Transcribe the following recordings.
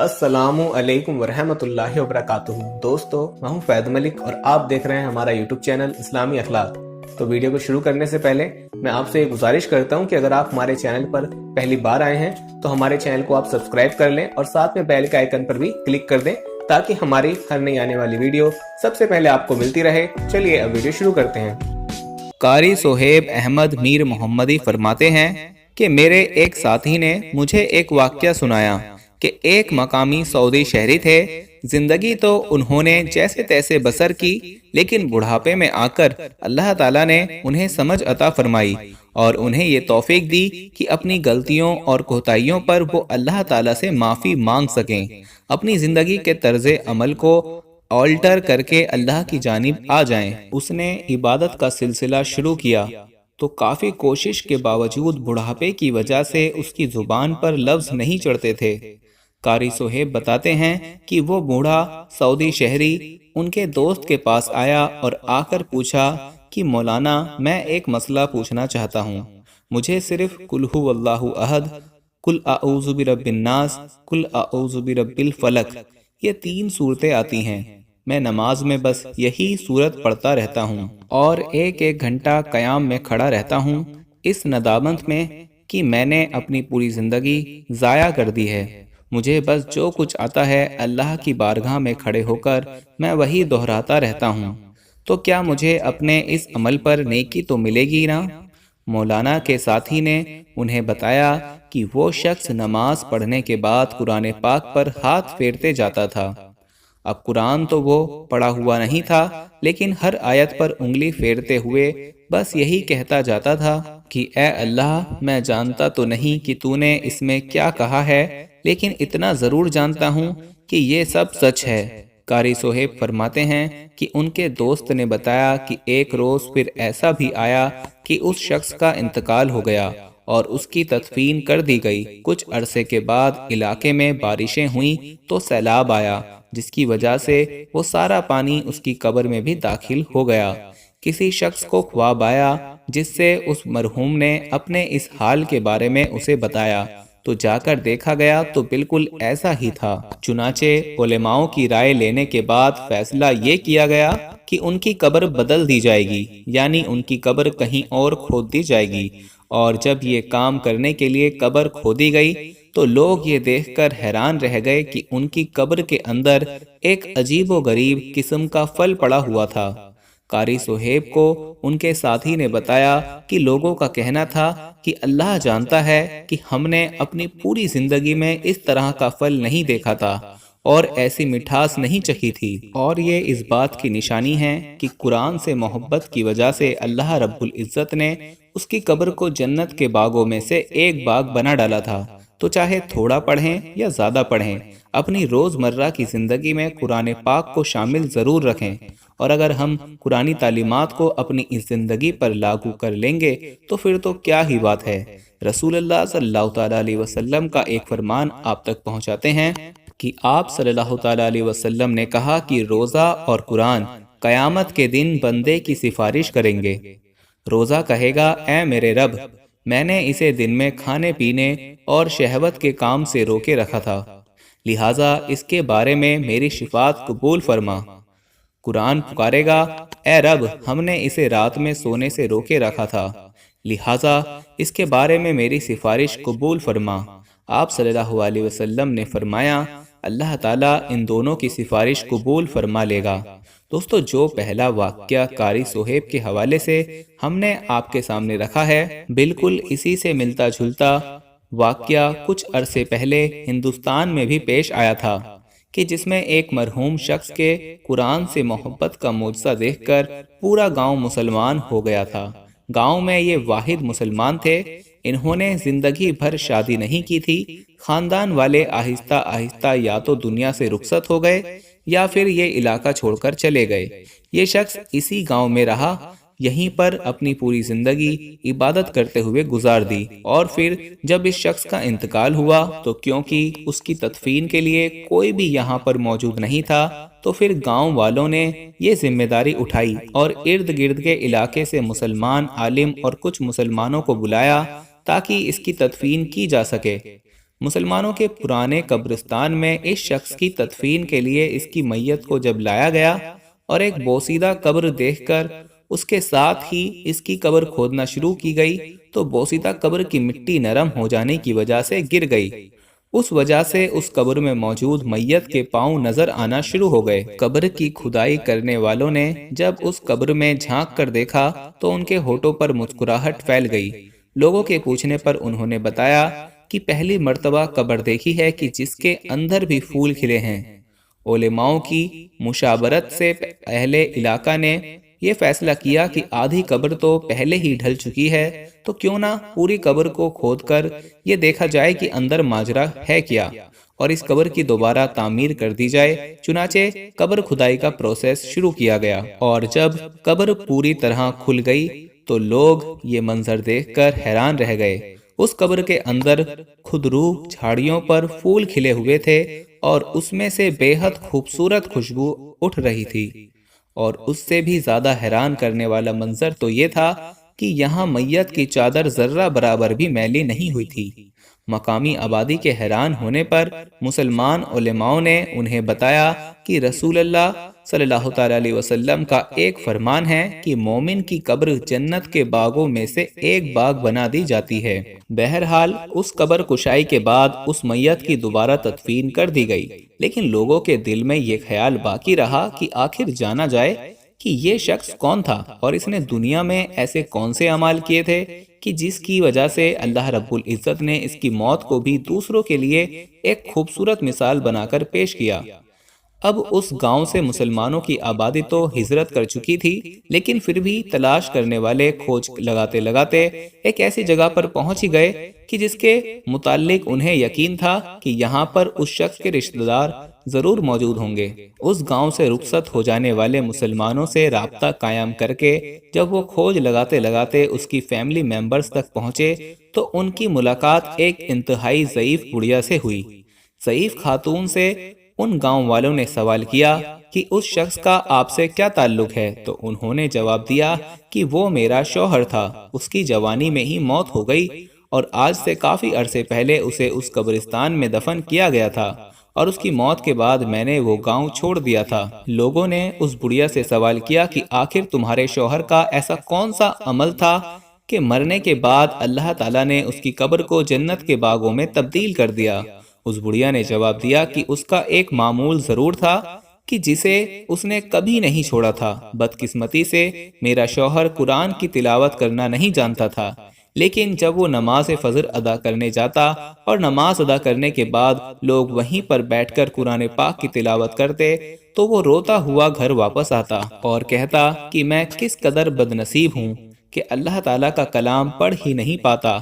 अस्सलाम वालेकुम वरहमतुल्लाहि वबरकातुहू। दोस्तों, मैं हूं फैद मलिक और आप देख रहे हैं हमारा यूट्यूब चैनल इस्लामी अखलाक। तो वीडियो को शुरू करने से पहले मैं आपसे ये गुजारिश करता हूं कि अगर आप हमारे चैनल पर पहली बार आए हैं तो हमारे चैनल को आप सब्सक्राइब कर लें और साथ में बेल के आइकन पर भी क्लिक कर दें ताकि हमारी हर नई आने वाली वीडियो सबसे पहले आपको मिलती रहे। चलिए अब वीडियो शुरू करते हैं। कारी सोहेब अहमद मीर मोहम्मदी फरमाते हैं कि मेरे एक साथी ने मुझे एक वाक़या सुनाया कि एक मकामी सऊदी शहरी थे। जिंदगी तो उन्होंने जैसे तैसे बसर की, लेकिन बुढ़ापे में आकर अल्लाह ताला ने उन्हें समझ अता फरमाई और उन्हें ये तौफीक दी कि अपनी गलतियों और कोताहियों पर वो अल्लाह ताला से माफ़ी मांग सकें, अपनी ज़िंदगी के तर्ज़े अमल को ऑल्टर करके अल्लाह की जानिब आ जाएं। उसने इबादत का सिलसिला शुरू किया तो काफ़ी कोशिश के बावजूद बुढ़ापे की वजह से उसकी ज़ुबान पर लफ्ज़ नहीं चढ़ते थे। कारी सोहेब बताते हैं कि वो बूढ़ा सऊदी शहरी उनके दोस्त के पास आया और आकर पूछा कि मौलाना, मैं एक मसला पूछना चाहता हूँ। मुझे सिर्फ कुल हु अल्लाहु अहद, कुल आऊज़ु बिरब्बिन नास, कुल आऊज़ु बिरब्बिल फलक, ये 3 सूरतें आती हैं। मैं नमाज में बस यही सूरत पढ़ता रहता हूँ और एक एक घंटा क़याम में खड़ा रहता हूँ, इस नदामत में कि मैंने अपनी पूरी ज़िंदगी ज़ाया कर दी है। मुझे बस जो कुछ आता है अल्लाह की बारगाह में खड़े होकर मैं वही दोहराता रहता हूँ। तो क्या मुझे अपने इस अमल पर नेकी तो मिलेगी ना? मौलाना के साथी ने उन्हें बताया कि वो शख्स नमाज पढ़ने के बाद कुरान पाक पर हाथ फेरते जाता था। अब कुरान तो वो पढ़ा हुआ नहीं था, लेकिन हर आयत पर उंगली फेरते हुए बस यही कहता जाता था कि ए अल्लाह, मैं जानता तो नहीं कि तूने इसमें क्या कहा है, लेकिन इतना ज़रूर जानता हूँ कि ये सब सच है। कारी सोहेब फरमाते हैं कि उनके दोस्त ने बताया कि एक रोज़ फिर ऐसा भी आया कि उस शख्स का इंतकाल हो गया और उसकी तदफीन कर दी गई। कुछ अरसे के बाद इलाके में बारिशें हुईं तो सैलाब आया, जिसकी वजह से वो सारा पानी उसकी कब्र में भी दाखिल हो गया। किसी शख्स को ख्वाब आया जिससे उस मरहूम ने अपने इस हाल के बारे में उसे बताया, तो जाकर देखा गया तो बिल्कुल ऐसा ही था। चुनाचे उलेमाओं की राय लेने के बाद फैसला ये किया गया कि उनकी कब्र बदल दी जाएगी, यानी उनकी कब्र कहीं और खोद दी जाएगी। और जब ये काम करने के लिए कब्र खोदी गई तो लोग ये देखकर हैरान रह गए कि उनकी कब्र के अंदर एक अजीबोगरीब किस्म का फल पड़ा हुआ था। कारी सोहेब को उनके साथी ने बताया कि लोगों का कहना था कि अल्लाह जानता है कि हमने अपनी पूरी जिंदगी में इस तरह का फल नहीं देखा था और ऐसी मिठास नहीं चखी थी, और ये इस बात की निशानी है कि कुरान से मोहब्बत की वजह से अल्लाह रब्बुल इज़्ज़त ने उसकी कब्र को जन्नत के बागों में से एक बाग बना डाला था। तो चाहे थोड़ा पढ़ें या ज़्यादा पढ़ें, अपनी रोज़मर्रा की ज़िंदगी में कुरान पाक को शामिल ज़रूर रखें। और अगर हम कुरानी तालीमात को अपनी इस ज़िंदगी पर लागू कर लेंगे तो फिर तो क्या ही बात है। रसूलुल्लाह सल्लल्लाहु ताला अलैहि वसल्लम का एक फरमान आप तक पहुँचाते हैं कि आप सल्लल्लाहु ताला अलैहि वसल्लम ने कहा कि रोज़ा और कुरान क़यामत के दिन बंदे की सिफारिश करेंगे। रोज़ा कहेगा, ए मेरे रब, मैंने इसे दिन में खाने पीने और शहवत के काम से रोके रखा था, लिहाजा इसके बारे में मेरी शिफात कबूल फरमा। कुरान पुकारेगा, ए रब, हमने इसे रात में सोने से रोके रखा था, लिहाजा इसके बारे में मेरी सिफारिश कबूल फरमा। आप सल्लल्लाहु अलैहि वसल्लम ने फरमाया, अल्लाह ताला इन दोनों की सिफारिश कबूल फरमा लेगा। दोस्तों, जो पहला वाक़या कारी सोहेब के हवाले से हमने आपके सामने रखा है, बिल्कुल इसी से मिलता जुलता वाक़या कुछ अरसे पहले हिंदुस्तान में भी पेश आया था कि जिसमें एक मरहूम शख्स के कुरान से मोहब्बत का मोजज़ा देखकर पूरा गांव मुसलमान हो गया था। गांव में ये वाहिद मुसलमान थे। इन्होंने जिंदगी भर शादी नहीं की थी। खानदान वाले आहिस्ता आहिस्ता या तो दुनिया से रुखसत हो गए या फिर ये इलाका छोड़कर चले गए। ये शख्स इसी गांव में रहा, यहीं पर अपनी पूरी जिंदगी इबादत करते हुए गुजार दी। और फिर जब इस शख्स का इंतकाल हुआ तो क्योंकि उसकी तदफीन के लिए कोई भी यहाँ पर मौजूद नहीं था, तो फिर गांव वालों ने ये जिम्मेदारी उठाई और इर्द गिर्द के इलाके से मुसलमान आलिम और कुछ मुसलमानों को बुलाया ताकि इसकी तदफीन की जा सके। مسلمانوں کے پرانے قبرستان میں اس شخص کی تدفین کے لیے اس کی میت کو جب لایا گیا اور ایک بوسیدہ قبر دیکھ کر اس کے ساتھ ہی اس کی قبر کھودنا شروع کی گئی تو بوسیدہ قبر کی مٹی نرم ہو جانے کی وجہ سے گر گئی۔ اس وجہ سے اس قبر میں موجود میت کے پاؤں نظر آنا شروع ہو گئے۔ قبر کی کھدائی کرنے والوں نے جب اس قبر میں جھانک کر دیکھا تو ان کے ہونٹوں پر مسکراہٹ پھیل گئی۔ لوگوں کے پوچھنے پر انہوں نے بتایا کہ پہلی مرتبہ قبر دیکھی ہے کہ جس کے اندر بھی پھول کھلے ہیں۔ علماؤں کی مشاورت سے اہل علاقہ نے یہ فیصلہ کیا کہ آدھی قبر تو پہلے ہی ڈھل چکی ہے تو کیوں نہ پوری قبر کو کھود کر یہ دیکھا جائے کہ اندر ماجرا ہے کیا اور اس قبر کی دوبارہ تعمیر کر دی جائے۔ چنانچہ قبر کھدائی کا پروسیس شروع کیا گیا اور جب قبر پوری طرح کھل گئی تو لوگ یہ منظر دیکھ کر حیران رہ گئے۔ اس قبر کے اندر کھدرو جھاڑیوں پر پھول کھلے ہوئے تھے اور اس میں سے بے حد خوبصورت خوشبو اٹھ رہی تھی، اور اس سے بھی زیادہ حیران کرنے والا منظر تو یہ تھا کہ یہاں میت کی چادر ذرہ برابر بھی میلی نہیں ہوئی تھی۔ مقامی آبادی کے حیران ہونے پر مسلمان علماؤں نے انہیں بتایا کہ رسول اللہ صلی اللہ تعالی علیہ وسلم کا ایک فرمان ہے کہ مومن کی قبر جنت کے باغوں میں سے ایک باغ بنا دی جاتی ہے۔ بہرحال اس قبر کشائی کے بعد اس میت کی دوبارہ تدفین کر دی گئی، لیکن لوگوں کے دل میں یہ خیال باقی رہا کہ آخر جانا جائے کہ یہ شخص کون تھا اور اس نے دنیا میں ایسے کون سے اعمال کیے تھے کہ جس کی وجہ سے اللہ رب العزت نے اس کی موت کو بھی دوسروں کے لیے ایک خوبصورت مثال بنا کر پیش کیا۔ اب اس گاؤں سے مسلمانوں کی آبادی تو ہجرت کر چکی تھی، لیکن پھر بھی تلاش کرنے والے کھوج لگاتے لگاتے ایک ایسی جگہ پر پہنچ ہی گئے کہ جس کے متعلق انہیں یقین تھا کہ یہاں پر اس شخص کے رشتہ دار ضرور موجود ہوں گے۔ اس گاؤں سے رخصت ہو جانے والے مسلمانوں سے رابطہ قائم کر کے جب وہ کھوج لگاتے لگاتے اس کی فیملی ممبرز تک پہنچے تو ان کی ملاقات ایک انتہائی ضعیف بڑھیا سے ہوئی۔ ضعیف خاتون سے ان گاؤں والوں نے سوال کیا کہ اس شخص کا آپ سے کیا تعلق ہے، تو انہوں نے جواب دیا کہ وہ میرا شوہر تھا، اس کی جوانی میں ہی موت ہو گئی اور آج سے کافی عرصے پہلے اسے اس قبرستان میں دفن کیا گیا تھا اور اس کی موت کے بعد میں نے وہ گاؤں چھوڑ دیا تھا۔ لوگوں نے اس بڑھیا سے سوال کیا کہ آخر تمہارے شوہر کا ایسا کون سا عمل تھا کہ مرنے کے بعد اللہ تعالیٰ نے اس کی قبر کو جنت کے باغوں میں تبدیل کر دیا؟ اس بڑھیا نے جواب دیا کہ اس کا ایک معمول ضرور تھا کہ جسے اس نے کبھی نہیں چھوڑا تھا۔ بدقسمتی سے میرا شوہر قرآن کی تلاوت کرنا نہیں جانتا تھا، لیکن جب وہ نماز فجر ادا کرنے جاتا اور نماز ادا کرنے کے بعد لوگ وہیں پر بیٹھ کر قرآن پاک کی تلاوت کرتے تو وہ روتا ہوا گھر واپس آتا اور کہتا کہ میں کس قدر بدنصیب ہوں کہ اللہ تعالیٰ کا کلام پڑھ ہی نہیں پاتا۔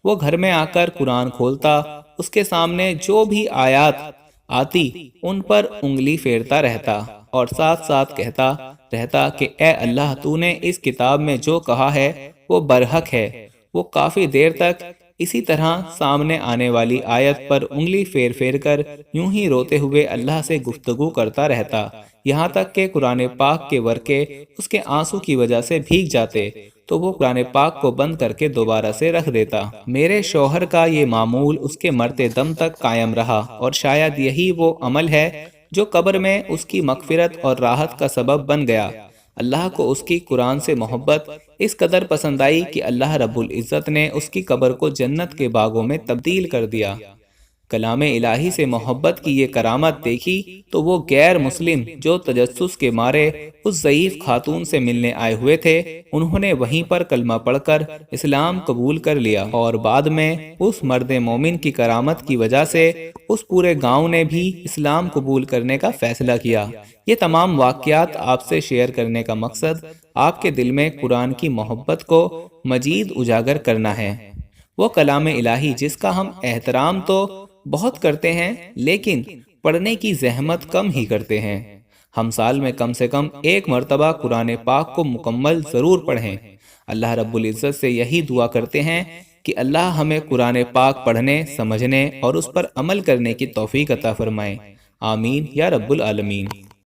وہ گھر میں آ کر قرآن کھولتا، اس کے سامنے جو بھی آیات آتی ان پر انگلی پھیرتا رہتا اور ساتھ ساتھ کہتا رہتا کہ اے اللہ، تو نے اس کتاب میں جو کہا ہے وہ برحق ہے۔ وہ کافی دیر تک اسی طرح سامنے آنے والی آیت پر انگلی پھیر پھیر کر یوں ہی روتے ہوئے اللہ سے گفتگو کرتا رہتا، یہاں تک کہ قرآن پاک کے ورقے اس کے آنسو کی وجہ سے بھیگ جاتے تو وہ قرآن پاک کو بند کر کے دوبارہ سے رکھ دیتا۔ میرے شوہر کا یہ معمول اس کے مرتے دم تک قائم رہا اور شاید یہی وہ عمل ہے جو قبر میں اس کی مغفرت اور راحت کا سبب بن گیا۔ اللہ کو اس کی قرآن سے محبت اس قدر پسند آئی کہ اللہ رب العزت نے اس کی قبر کو جنت کے باغوں میں تبدیل کر دیا۔ کلام الہی سے محبت کی یہ کرامت دیکھی تو وہ غیر مسلم جو تجسس کے مارے اس ضعیف خاتون سے ملنے آئے ہوئے تھے، انہوں نے وہیں پر کلمہ پڑھ کر اسلام قبول کر لیا اور بعد میں اس مرد مومن کی کرامت کی وجہ سے اس پورے گاؤں نے بھی اسلام قبول کرنے کا فیصلہ کیا۔ یہ تمام واقعات آپ سے شیئر کرنے کا مقصد آپ کے دل میں قرآن کی محبت کو مزید اجاگر کرنا ہے۔ وہ کلام الہی جس کا ہم احترام تو بہت کرتے ہیں لیکن پڑھنے کی زحمت کم ہی کرتے ہیں۔ ہم سال میں کم سے کم ایک مرتبہ قرآن پاک کو مکمل ضرور پڑھیں۔ اللہ رب العزت سے یہی دعا کرتے ہیں کہ اللہ ہمیں قرآن پاک پڑھنے، سمجھنے اور اس پر عمل کرنے کی توفیق عطا فرمائے۔ آمین یا رب العالمین۔